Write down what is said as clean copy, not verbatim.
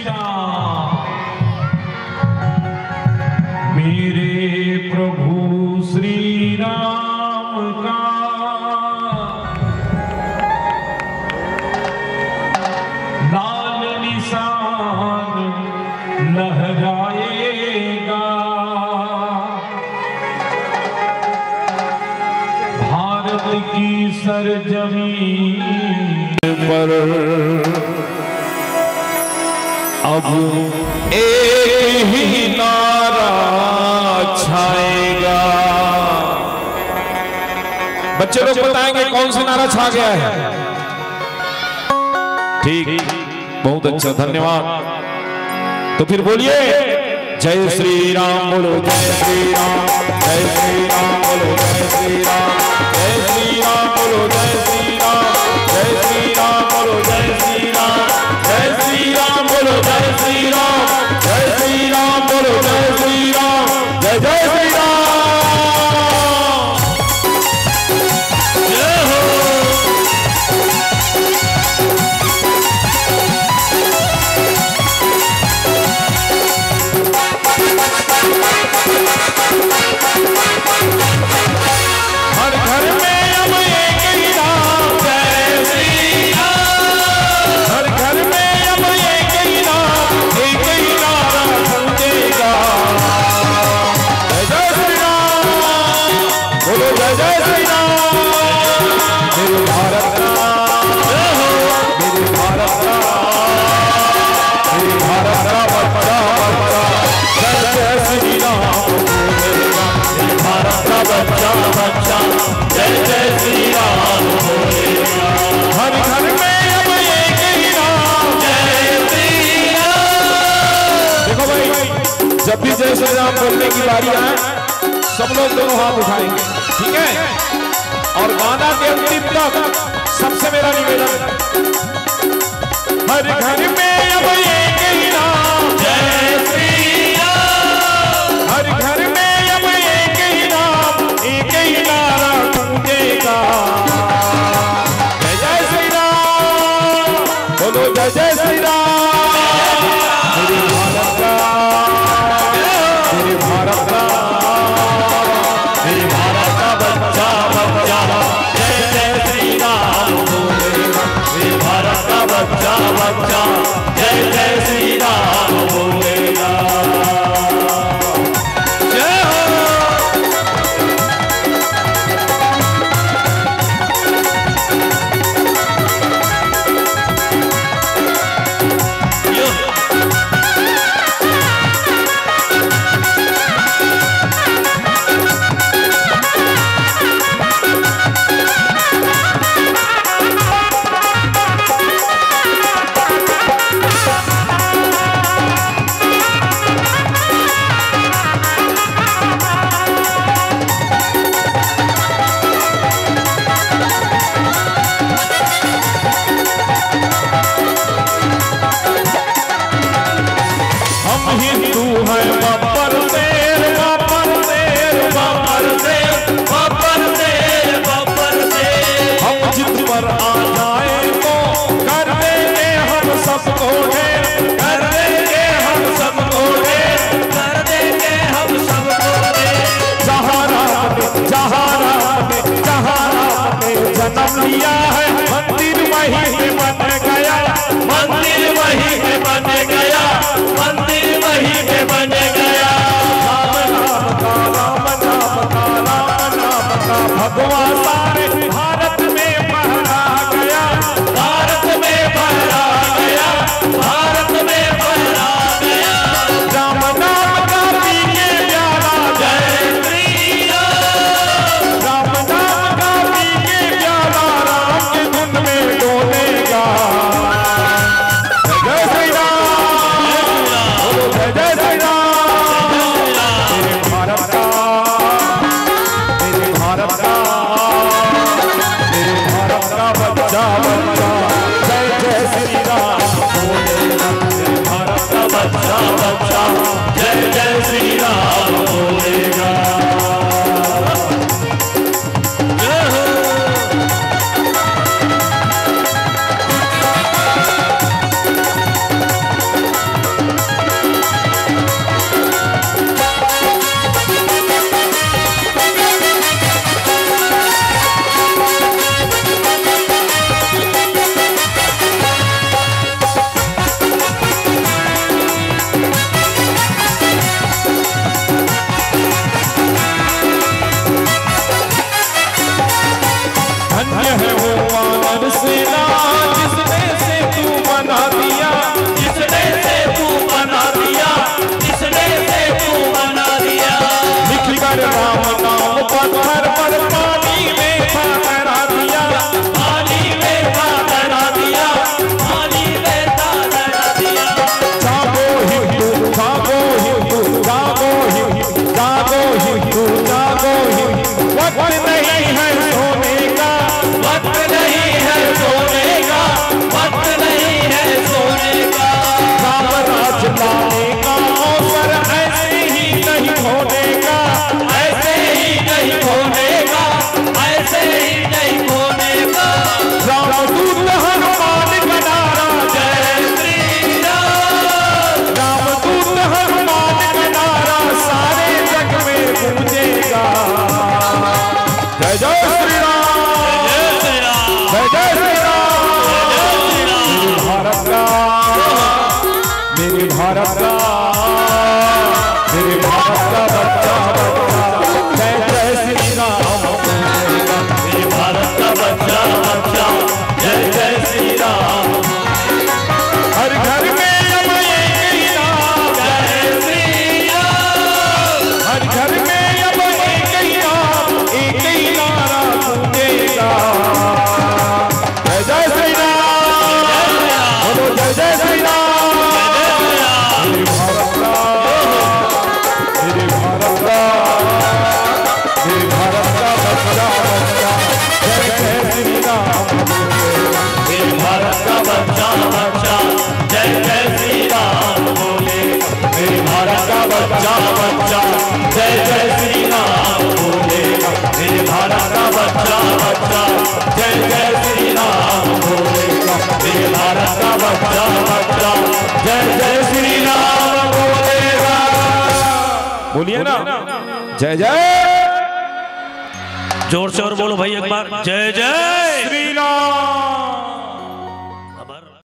राम। मेरे प्रभु श्री राम का लाल निशान लहराएगा, भारत की सरजमीन पर अब एक ही नारा छाएगा। बच्चे लोग बताएंगे कौन सा नारा छा गया है? ठीक, बहुत अच्छा, धन्यवाद। तो फिर बोलिए जय श्री राम, बोलो जय श्री राम, जय श्री राम, बोलो जय श्री राम, जय श्री राम, बोलो जय श्री राम, जय श्री राम, बोलो जय श्री राम, जय श्री राम, बोलो जय श्री राम, जय श्री राम, बोलो जय श्री राम, जय जय श्री राम। हर घर में अब एक ही नाम जय श्री राम, हर घर में अब एक ही नाम, एक ही नारा गूंजेगा, जय जय श्री राम, बोलो जय जय श्री राम। मेरे भारत का, मेरे भारत का, मेरे भारत का बड़ा बड़ा जय जय श्री राम बोलेगा। मेरे भारत का बच्चा बच्चा जय जय श्री राम बोलेगा। हर घर में अब एक ही नाम जय श्री राम। देखो भाई, जब भी जय श्री राम बोलने की बारी आए सब लोग दोनों हाथ उठाएंगे, ठीक है? और गाना के अंतिम तक सबसे मेरा निवेदन, हर घर में अब एक ही नाम जय श्री राम, हर घर में अब एक ही नाम, एक ही नारा गूंजेगा, जय जय श्री राम, बोलो जय जय श्री राम। मेरे भारत का, मेरे भारत का, मेरे भारत का बच्चा बच्चा जय जय श्री राम बोलेगा। मेरे भारत का बच्चा बच्चा जय जय श्री राम बोलेगा। जय हो। जन्म लिया है मंदिर वहीं पे बन गया, मंदिर वहीं पे बन गया, मंदिर वहीं पे बन गया। राम नाम का, राम नाम का भगवान सारे भारत में फहरा गया, भारत में फहरा गया, भारत में फहरा गया। राम नाम का पी के प्यारा जय श्री राम, राम नाम का पी के प्यारा राम बच्चा बच्चा जय जय श्री राम बोलेगा, मेरे भारत का बच्चा बच्चा जय जय श्री राम बोलेगा, मेरे भारत का बच्चा बच्चा जय जय श्री राम बोलेगा। बोलिए ना जय जय, जोर से और बोलो भाई एक बार, जय जय श्री राम।